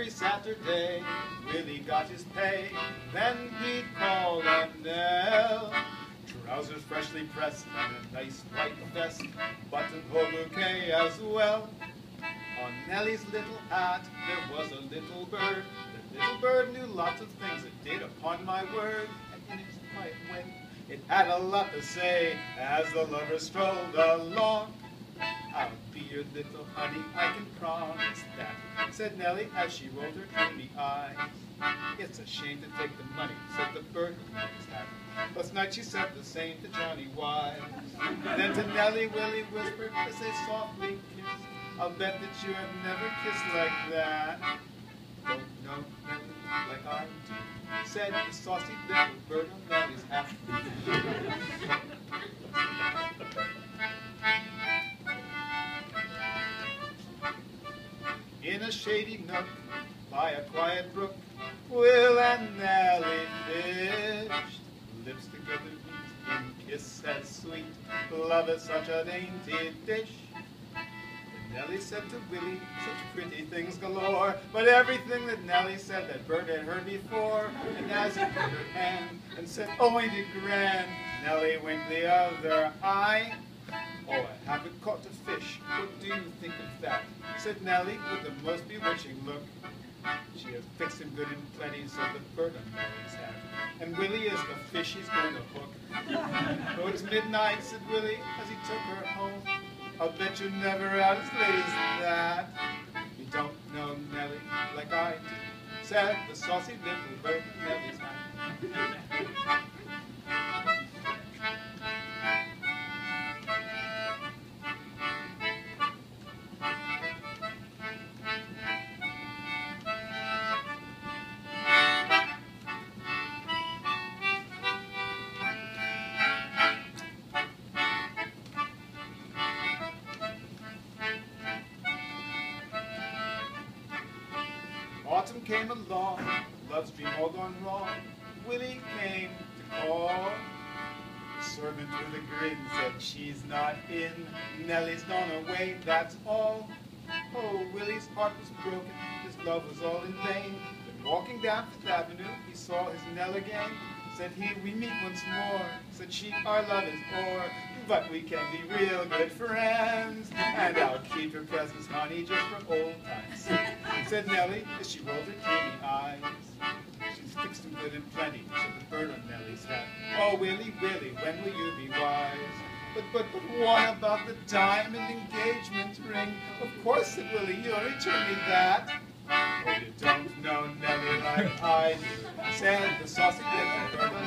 Every Saturday, Willie got his pay. Then he'd call on Nell. Trousers freshly pressed and a nice white vest, buttonhole bouquet as well. On Nelly's little hat there was a little bird. The little bird knew lots of things it did, upon my word. And in its quiet way, it had a lot to say as the lovers strolled along. I'll be your little honey, I can promise that, said Nelly as she rolled her dreamy eyes. It's a shame to take the money, said the bird with Nelly's hat. Last night she said the same to Johnny Wise. Then to Nelly, Willie whispered as they softly kissed, I'll bet that you have never kissed like that. Don't know Nelly like I do, said the saucy little bird on Nelly's hat. In a shady nook, by a quiet brook, Will and Nelly fished. Lips together meet in kiss as sweet. Love is such a dainty dish. And Nelly said to Willie such pretty things galore, but everything that Nelly said that Bert had heard before. And as he put her hand and said, "Oh, ain't it grand?" Nelly winked the other eye. "Oh, I haven't caught a fish. What do you think of that?" said Nelly with the most bewitching look. She has fixed him good and plenty, said the bird on Nelly's hat. And Willie is the fish he's going to hook. "Oh, it's midnight," said Willie as he took her home. "I'll bet you're never out as late as that." "You don't know Nelly like I do," said the saucy little bird on Nelly's hat. Autumn came along, love's dream all gone wrong. Willie came to call. The servant with a grin said, "She's not in. Nelly's gone away, that's all." Oh, Willie's heart was broken, his love was all in vain. But walking down Fifth Avenue, he saw his Nell again. Said he, "We meet once more." Said she, "Our love is o'er, but we can be real good friends. And I'll keep your presents, honey, just for old times' sake," said Nelly as she rolled her dreamy eyes. "She's fixed him good and plenty," said the bird on Nelly's hat. "Oh, Willie, Willie, when will you be wise?" But what about the diamond engagement ring?" "Of course," said Willie, "you'll return me that." "Oh, you don't know Nelly like I do," said the saucy little bird on